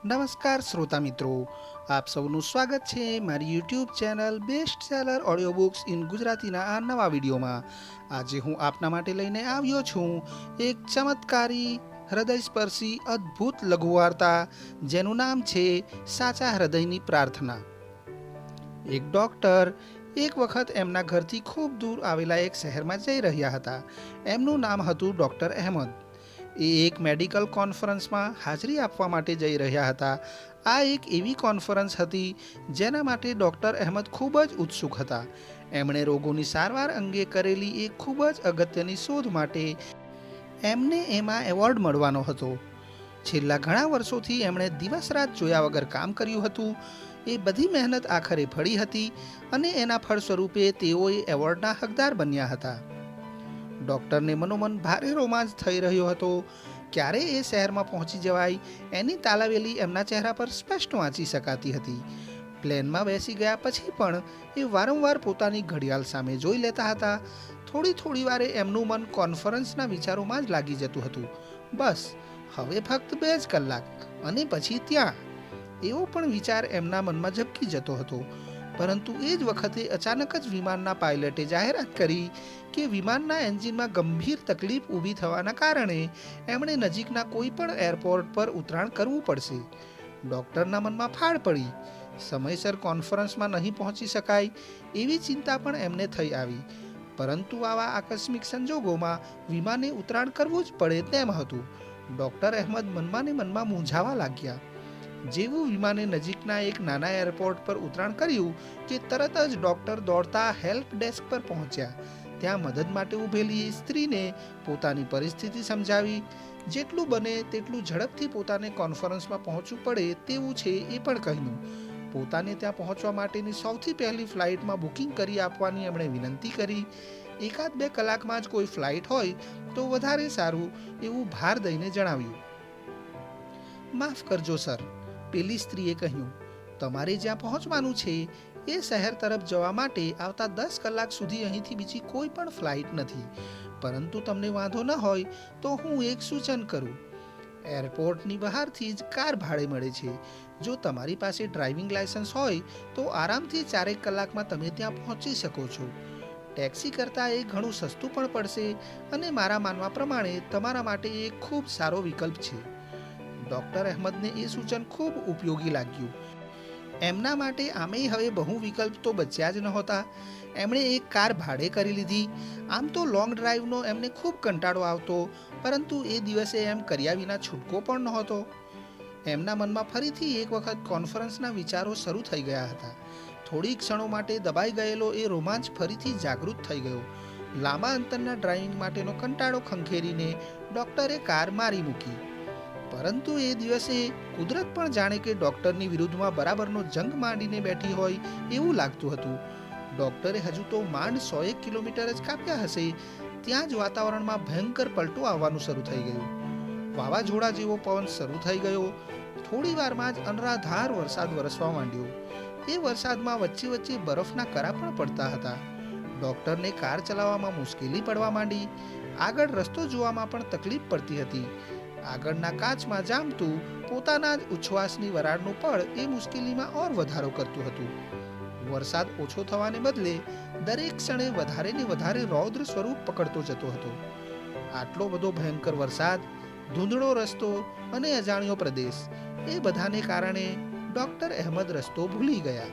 નમસ્કાર શ્રોતા મિત્રો, આપ સૌનું સ્વાગત છે મારી YouTube channel best seller audio books in ગુજરાતીના આ નવા વિડીયોમાં. આજે હું આપના માટે લઈને આવ્યો છું એક ચમત્કારી હૃદયસ્પર્શી અદ્ભુત લઘુવાર્તા જેનું નામ છે સાચા હૃદયની પ્રાર્થના. એક ડૉક્ટર એક વખત એમના ઘરથી ખૂબ દૂર આવેલા એક શહેરમાં જઈ રહ્યા હતા. એમનું નામ હતું ડૉક્ટર અહેમદ. એ એક મેડિકલ કોન્ફરન્સમાં હાજરી આપવા માટે જઈ રહ્યા હતા. આ એક એવી કોન્ફરન્સ હતી જેના માટે ડૉક્ટર અહેમદ ખૂબ જ ઉત્સુક હતા. એમણે રોગોની સારવાર અંગે કરેલી એક ખૂબ જ અગત્યની શોધ માટે એમને એમાં એવોર્ડ મળવાનો હતો. છેલ્લા ઘણા વર્ષોથી એમણે દિવસ રાત જોયા વગર કામ કર્યું હતું. એ બધી મહેનત આખરે ફળી હતી અને એના ફળ સ્વરૂપે તેઓ એ એવોર્ડના હકદાર બન્યા હતા. ડૉક્ટરને મનોમન ભારે રોમાંચ થઈ રહ્યો હતો. ક્યારે એ શહેરમાં પહોંચી જવાય એની તાલાવેલી એમના ચહેરા પર સ્પષ્ટ વાંચી શકાતી હતી. પ્લેનમાં બેસી ગયા પછી પણ એ વારંવાર પોતાની ઘડિયાળ સામે જોઈ લેતા હતા. થોડી વારે એમનું મન કોન્ફરન્સના વિચારોમાં જ લાગી જતું હતું. બસ હવે ફક્ત 2 જ કલાક અને પછી ત્યાં, એવો પણ વિચાર એમના મનમાં ઝબકી જતો હતો. પરંતુ એ જ વખતે અચાનક જ વિમાનના પાયલટે જાહેરાત કરી કે વિમાનના એન્જિનમાં ગંભીર તકલીફ ઊભી થવાના કારણે એમણે નજીકના કોઈ પણ એરપોર્ટ પર ઉતરાણ કરવું પડશે. ડૉક્ટરના મનમાં ફાળ પડી. સમયસર કોન્ફરન્સમાં નહીં પહોંચી શકાય એવી ચિંતા પણ એમને થઈ આવી. પરંતુ આવા આકસ્મિક સંજોગોમાં વિમાને ઉતરાણ કરવું જ પડે તેમ હતું. ડૉક્ટર અહેમદ મનમાં ને મનમાં મૂંઝાવા લાગ્યા. જેવું વિમાને નજીકના એક નાના એરપોર્ટ પર ઉતરાણ કર્યું કે તરત જ ડૉક્ટર દોડતા હેલ્પ ડેસ્ક પર પહોંચ્યા. ત્યાં મદદ માટે ઊભેલી સ્ત્રીને પોતાની પરિસ્થિતિ સમજાવી. જેટલું બને તેટલું ઝડપથી પોતાને કોન્ફરન્સમાં પહોંચવું પડે તેવું છે એ પણ કહ્યું. પોતાને ત્યાં પહોંચવા માટેની સૌથી પહેલી ફ્લાઇટમાં બુકિંગ કરી આપવાની એમણે વિનંતી કરી. 1-2 કલાકમાં જ કોઈ ફ્લાઇટ હોય તો વધારે સારું એવું ભાર દઈને જણાવ્યું. માફ કરજો સર, પેલી સ્ત્રીએ કહ્યું, તમારે જ્યાં પહોંચવાનું છે એ શહેર તરફ જવા માટે આવતા 10 કલાક સુધી અહીંથી બીજી કોઈ પણ ફ્લાઇટ નથી. પરંતુ તમને વાંધો ન હોય તો હું એક સૂચન કરું. એરપોર્ટની બહારથી જ કાર ભાડે મળે છે. જો તમારી પાસે ડ્રાઇવિંગ લાયસન્સ હોય તો આરામથી 4 કલાકમાં તમે ત્યાં પહોંચી શકો છો. ટેક્સી કરતાં એ ઘણું સસ્તું પણ પડશે અને મારા માનવા પ્રમાણે તમારા માટે એક ખૂબ સારો વિકલ્પ છે. ડૉક્ટર અહેમદને એ સૂચન ખૂબ ઉપયોગી લાગ્યું. એમના માટે આમેય હવે બહુ વિકલ્પ તો બચ્યા જ નહોતા. એમણે એક કાર ભાડે કરી લીધી. આમ તો લોંગ ડ્રાઈવનો એમને ખૂબ કંટાળો આવતો, પરંતુ એ દિવસે એમ કર્યા વિના છૂટકો પણ નહોતો. એમના મનમાં ફરીથી એક વખત કોન્ફરન્સના વિચારો શરૂ થઈ ગયા હતા. થોડી ક્ષણો માટે દબાઈ ગયેલો એ રોમાંચ ફરીથી જાગૃત થઈ ગયો. લાંબા અંતરના ડ્રાઇવિંગ માટેનો કંટાળો ખંખેરીને ડૉક્ટરે કાર મારી મૂકી. પરંતુ એ દિવસે કુદરત પણ જાણે કે ડૉક્ટરની વિરુદ્ધમાં બરાબરનો જંગ માંડીને બેઠી હોય એવું લાગતું હતું. ડૉક્ટરે હજુ તો માંડ 100 કિલોમીટર જ કાપ્યા હશે ત્યાં જ વાતાવરણમાં ભયંકર પલટો આવવાનું શરૂ થઈ ગયું. વાવાઝોડા જેવો પવન શરૂ થઈ ગયો. થોડી વારમાં જ અનરાધાર વરસાદ વરસવા માંડ્યો. એ વરસાદમાં વચ્ચે બરફના કરા પણ પડતા હતા. ડૉક્ટરને કાર ચલાવવામાં મુશ્કેલી પડવા માંડી. આગળ રસ્તો જોવામાં પણ તકલીફ પડતી હતી. આગળના કાચમાં જામતું પોતાના જ ઉચ્છ્વાસની વરાળનું પળ એ મુશ્કેલીમાં ઓર વધારો કરતું હતું. વરસાદ ઓછો થવાને બદલે દરેક ક્ષણે વધારે ને વધારે રૌદ્ર સ્વરૂપ પકડતો જતો હતો. આટલો બધો ભયંકર વરસાદ, ધૂંધળો રસ્તો અને અજાણ્યો પ્રદેશ, એ બધાને કારણે ડૉક્ટર અહેમદ રસ્તો ભૂલી ગયા.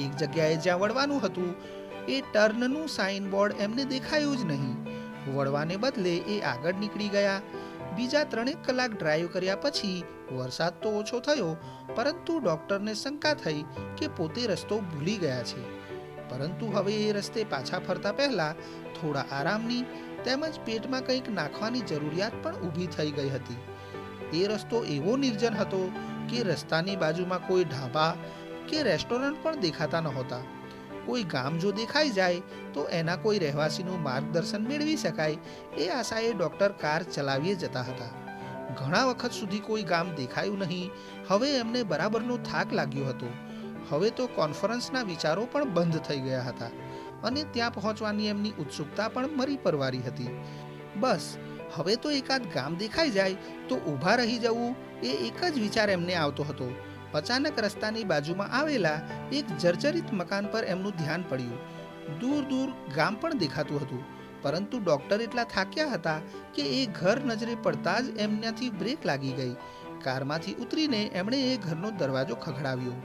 એક જગ્યાએ જ્યાં વળવાનું હતું એ ટર્નનું સાઇન બોર્ડ એમને દેખાયું જ નહીં. વળવાને બદલે એ આગળ નીકળી ગયા. બીજા 3 કલાક ડ્રાઈવ કર્યા પછી વરસાદ તો ઓછો થયો, પરંતુ ડૉક્ટરને શંકા થઈ કે પોતે રસ્તો ભૂલી ગયા છે. પરંતુ હવે એ રસ્તે પાછા ફરતા પહેલા થોડા આરામની તેમજ પેટમાં કંઈક નાખવાની જરૂરિયાત પણ ઊભી થઈ ગઈ હતી. એ રસ્તો એવો નિર્જન હતો કે રસ્તાની બાજુમાં કોઈ ઢાબા કે રેસ્ટોરન્ટ પણ દેખાતા નહોતા. કોઈ ગામ જો દેખાઈ જાય તો એના કોઈ રહેવાસીનું માર્ગદર્શન મેળવી શકાય એ આશાએ ડૉક્ટર કાર ચલાવીએ જતા હતા. ઘણા વખત સુધી કોઈ ગામ દેખાયું નહીં. હવે એમને બરાબરનો થાક લાગ્યો હતો. હવે તો કોન્ફરન્સના વિચારો પણ બંધ થઈ ગયા હતા અને ત્યાં પહોંચવાની એમની ઉત્સુકતા પણ મરી પરવારી હતી. બસ હવે તો એકાદ ગામ દેખાઈ જાય તો ઊભા રહી જવું, એ એક જ વિચાર એમને આવતો હતો. અચાનક રસ્તાની બાજુમાં આવેલા એક જર્જરિત મકાન પર એમનું ધ્યાન પડ્યું. દૂર દૂર ગામ પણ દેખાતું હતું, પરંતુ ડૉક્ટર એટલા થાક્યા હતા કે એ ઘર નજરે પડતા જ એમનાથી બ્રેક લાગી ગઈ. કારમાંથી ઉતરીને એમણે એ ઘરનો દરવાજો ખખડાવ્યો.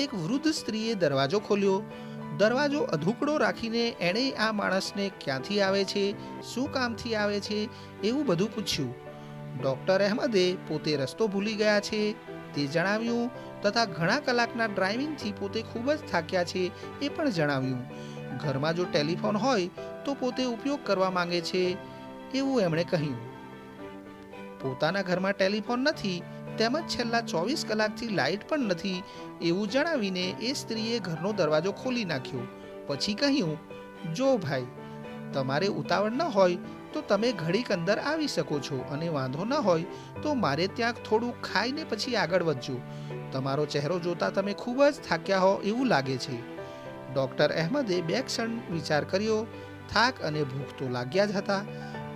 એક વૃદ્ધ સ્ત્રીએ દરવાજો ખોલ્યો. દરવાજો અધૂકડો રાખીને એણે આ માણસને ક્યાંથી આવે છે, શું કામથી આવે છે, એવું બધું પૂછ્યું. ડૉક્ટર અહેમદે પોતે રસ્તો ભૂલી ગયા છે તે જણાવ્યું, તથા ઘણા કલાકના ડ્રાઇવિંગથી પોતે ખૂબ જ થાક્યા છે એ પણ જણાવ્યું. ઘરમાં જો ટેલિફોન હોય તો પોતે ઉપયોગ કરવા માંગે છે એવું એમણે કહ્યું. પોતાના ઘરમાં ટેલિફોન નથી, તેમજ છેલ્લા 24 કલાકથી લાઇટ પણ નથી એવું જણાવીને એ સ્ત્રીએ ઘરનો દરવાજો ખોલી નાખ્યો. પછી કહ્યું, જો ભાઈ, તમારે ઉતાવળ ન હોય તો તમે ઘડીક અંદર આવી શકો છો, અને વાંધો ન હોય તો મારે ત્યાં થોડું ખાઈને પછી આગળ વધજો. તમારો ચહેરો જોતા તમે ખૂબ જ થાક્યા હો એવું લાગે છે. ડૉક્ટર અહેમદે 2 ક્ષણ વિચાર કર્યો. થાક અને ભૂખ તો લાગ્યા જ હતા,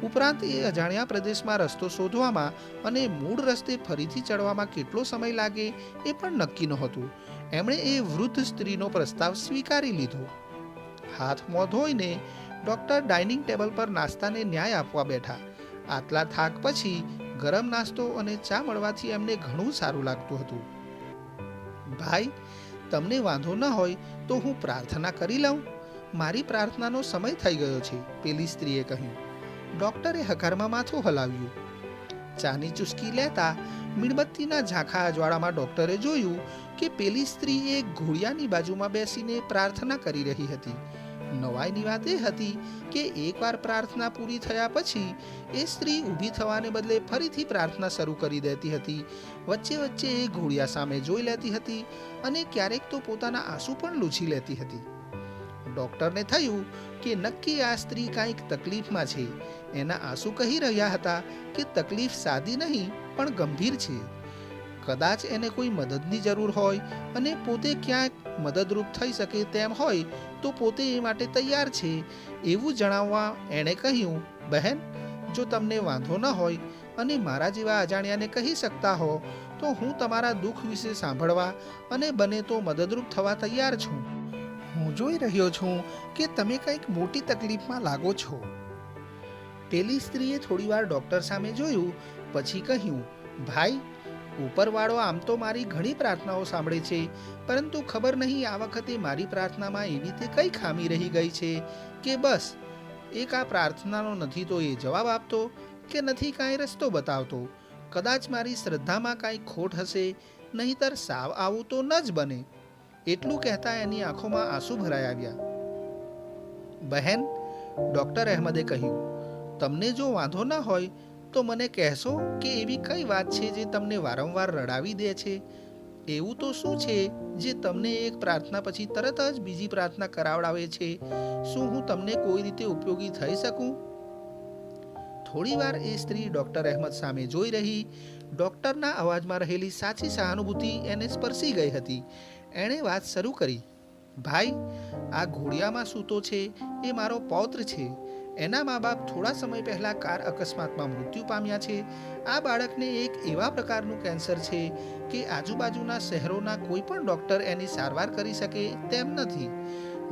ઉપરાંત એ અજાણ્યા પ્રદેશમાં રસ્તો શોધવામાં અને મૂળ રસ્તે ફરીથી ચડવામાં કેટલો સમય લાગે એ પણ નક્કી નહોતું. એમણે એ વૃદ્ધ સ્ત્રીનો પ્રસ્તાવ સ્વીકારી લીધો. હાથ મોં ધોઈને ડૉક્ટર ડાઇનિંગ ટેબલ પર નાસ્તાને ન્યાય આપવા બેઠા. આટલા થાક પછી ગરમ નાસ્તો અને ચા મળવાથી એમને ઘણું સારું લાગતું હતું. ભાઈ, તમને વાંધો ન હોય તો હું પ્રાર્થના કરી લઉં? મારી પ્રાર્થનાનો સમય થઈ ગયો છે, પેલી સ્ત્રીએ કહ્યું. ડૉક્ટરે હકારમાં માથું હલાવ્યું. ચાની ચુસ્કી લેતા મીણબત્તીના ઝાંખા અજવાળામાં ડૉક્ટરે જોયું કે પેલી સ્ત્રી એક ઘોડિયાની બાજુમાં બેસીને પ્રાર્થના કરી રહી હતી. નવાઈની વાત એ હતી કે એકવાર પ્રાર્થના પૂરી થયા પછી એ સ્ત્રી ઊભી થવાને બદલે ફરીથી પ્રાર્થના શરૂ કરી દેતી હતી. વચ્ચે વચ્ચે એ ઘોડિયા સામે જોઈ લેતી હતી અને ક્યારેક તો પોતાના આંસુ પણ લૂછી લેતી હતી. ડૉક્ટરને થયું કે નક્કી આ સ્ત્રી કાંઈક તકલીફમાં છે. એના આંસુ કહી રહ્યા હતા કે તકલીફ સાદી નહીં પણ ગંભીર છે. કદાચ એને કોઈ મદદની જરૂર હોય અને પોતે ક્યાંક મદદરૂપ થઈ શકે તેમ હોય તો પોતે એ માટે તૈયાર છે એવું જણાવવા એણે કહ્યું, બહેન, જો તમને વાંધો ન હોય અને મારા જેવા અજાણ્યાને કહી શકતા હો તો હું તમારા દુઃખ વિશે સાંભળવા અને બને તો મદદરૂપ થવા તૈયાર છું. હું જોઈ રહ્યો છું કે તમે કંઈક મોટી તકલીફમાં લાગો છો. પેલી સ્ત્રીએ થોડીવાર ડૉક્ટર સામે જોયું, પછી કહ્યું, ભાઈ, ઉપરવાળો આમ તો મારી ઘણી પ્રાર્થનાઓ સાંભળે છે, પરંતુ ખબર નહીં આ વખતે મારી પ્રાર્થનામાં એવી તે કઈ ખામી રહી ગઈ છે કે બસ એક આ પ્રાર્થનાનો નથી તો એ જવાબ આપતો કે નથી કાંઈ રસ્તો બતાવતો. કદાચ મારી શ્રદ્ધામાં કાંઈ ખોટ હશે, નહીંતર સાવ આવું તો ન જ બને. એટલું કહેતા એની આંખોમાં આંસુ ભરાઈ આવ્યા. બહેન, ડૉક્ટર અહેમદે કહ્યું, તમને જો વાંધો ન હોય તો મને કહેશો કે એવી કઈ વાત છે જે તમને વારંવાર રડાવી દે છે? એવું તો શું છે જે તમને એક પ્રાર્થના પછી તરત જ બીજી પ્રાર્થના કરાવડાવે છે? શું હું તમને કોઈ રીતે ઉપયોગી થઈ શકું? થોડીવાર એ સ્ત્રી ડૉક્ટર અહેમદ સામે જોઈ રહી. ડૉક્ટરના અવાજમાં રહેલી સાચી સહાનુભૂતિ એને સ્પર્શી ગઈ હતી. એણે વાત શરૂ કરી, ભાઈ, આ ઘોડિયામાં સૂતો છે એ મારો પૌત્ર છે. એના મા બાપ થોડા સમય પહેલા કાર અકસ્માતમાં મૃત્યુ પામ્યા છે. આ બાળકને એક એવા પ્રકારનું કેન્સર છે કે આજુબાજુના શહેરોના કોઈ પણ ડૉક્ટર એની સારવાર કરી શકે તેમ નથી.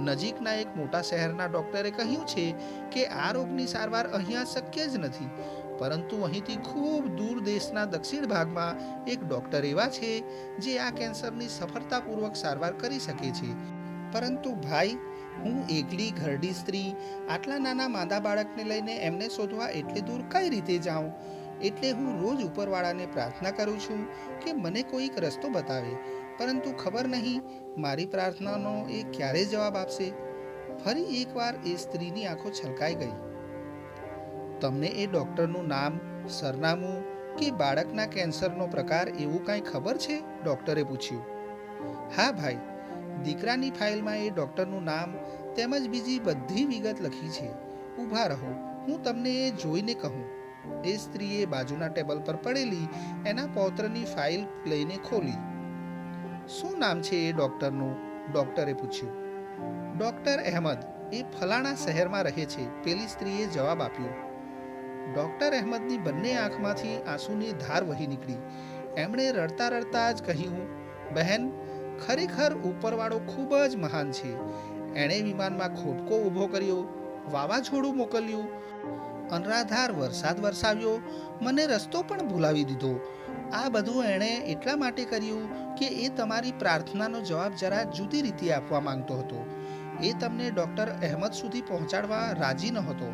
નજીકના એક મોટા શહેરના ડૉક્ટરે કહ્યું છે કે આ રોગની સારવાર અહીંયા શક્ય જ નથી, પરંતુ અહીંથી ખૂબ દૂર દેશના દક્ષિણ ભાગમાં એક ડૉક્ટર એવા છે જે આ કેન્સરની સફળતાપૂર્વક સારવાર કરી શકે છે. પરંતુ ભાઈ, હું એકલી ઘરડી સ્ત્રી આટલા નાના માંદા બાળકને લઈને એમને શોધવા એટલે દૂર કઈ રીતે જાઉં? એટલે હું રોજ ઉપરવાળાને પ્રાર્થના કરું છું કે મને કોઈક રસ્તો બતાવે, પરંતુ ખબર નહીં મારી પ્રાર્થનાનો એ ક્યારે જવાબ આપશે. ફરી એકવાર એ સ્ત્રીની આંખો છલકાઈ ગઈ. તમને એ ડૉક્ટરનું નામ, સરનામું કે બાળકના કેન્સરનો પ્રકાર એવું કાંઈ ખબર છે? ડૉક્ટરે પૂછ્યું. હા ભાઈ, દીકરાની ફાઇલમાં એ ડૉક્ટરનું નામ તેમજ બીજી બધી વિગત લખી છે. ઊભા રહો, હું તમને એ જોઈને કહું. એ સ્ત્રીએ બાજુના ટેબલ પર પડેલી એના પૌત્રની ફાઇલ લઈને ખોલી. શું નામ છે એ ડૉક્ટરનું? ડૉક્ટરે પૂછ્યું. ડૉક્ટર અહેમદ, એ ફલાણા શહેરમાં રહે છે, પેલી સ્ત્રીએ જવાબ આપ્યો. ડૉક્ટર અહેમદની બંને આંખમાંથી આંસુની ધાર વહી નીકળી. એમણે રડતા રડતા જ કહ્યું, બહેન, ખરેખર ઉપરવાળો ખૂબ જ મહાન છે. એણે વિમાનમાં ખોટકો ઊભો કર્યો, વાવાઝોડું મોકલ્યું, અનરાધાર વરસાદ વરસાવ્યો, મને રસ્તો પણ ભૂલાવી દીધો. આ બધું એણે એટલા માટે કર્યું કે એ તમારી પ્રાર્થનાનો જવાબ જરા જુદી રીતે આપવા માંગતો હતો. એ તમને ડૉક્ટર અહેમદ સુધી પહોંચાડવા રાજી નહોતો,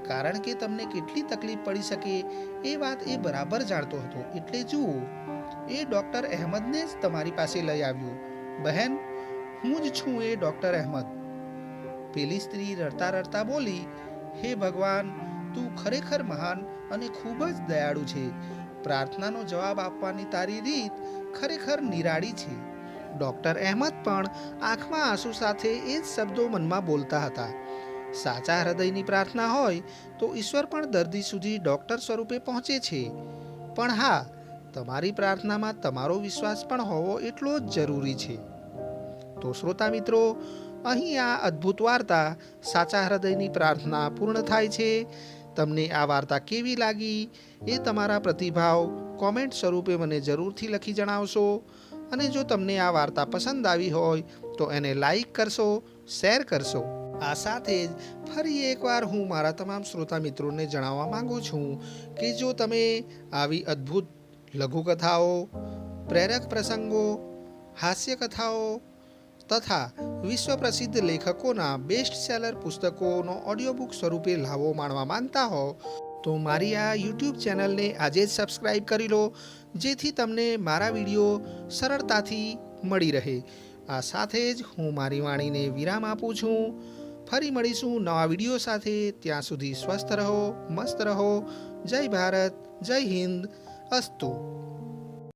કારણ કે તમને કેટલી તકલીફ પડી શકે એ વાત એ બરાબર જાણતો હતો. એટલે જુઓ, એ ડૉક્ટર અહેમદને જ તમારી પાસે લઈ આવ્યો. બહેન, હું જ છું એ ડૉક્ટર અહેમદ. પેલી સ્ત્રી રડતા રડતા બોલી, હે ભગવાન, તું ખરેખર મહાન અને ખૂબ જ દયાળુ છે. પ્રાર્થનાનો જવાબ આપવાની તારી રીત ખરેખર નિરાળી છે. ડૉક્ટર અહેમદ પણ આંખમાં આંસુ સાથે એ જ શબ્દો મનમાં બોલતા હતા. સાચા હૃદયની પ્રાર્થના હોય તો ઈશ્વર પણ દર્દી સુધી ડૉક્ટર સ્વરૂપે પહોંચે છે. પણ હા, તમારી પ્રાર્થનામાં તમારો વિશ્વાસ પણ હોવો એટલો જ જરૂરી છે. તો શ્રોતા મિત્રો, અહીં આ અદ્ભુત વાર્તા સાચા હૃદયની પ્રાર્થના પૂર્ણ થાય છે. તમને આ વાર્તા કેવી લાગી એ તમારા પ્રતિભાવ કોમેન્ટ સ્વરૂપે મને જરૂરથી લખી જણાવશો. અને જો તમને આ વાર્તા પસંદ આવી હોય તો એને લાઈક કરશો, શેર કરશો. આ સાથે જ ફરી એકવાર હું મારા તમામ શ્રોતા મિત્રોને જણાવવા માંગુ છું કે જો તમે આવી અદ્ભુત લઘુકથાઓ, પ્રેરક પ્રસંગો, હાસ્ય કથાઓ તથા વિશ્વ પ્રસિદ્ધ લેખકોના બેસ્ટ સેલર પુસ્તકોનો ઓડિયો બુક સ્વરૂપે લાભો માણવા માંગતા હો તો મારી આ યુટ્યુબ ચેનલને આજે જ સબસ્ક્રાઈબ કરી લો, જેથી તમને મારા વિડીયો સરળતાથી મળી રહે. આ સાથે જ હું મારી વાણીને વિરામ આપું છું. ફરી મળીશું નવા વિડીયો સાથે. ત્યાં સુધી સ્વસ્થ રહો, મસ્ત રહો. જય ભારત, જય હિન્દ, અસ્તુ.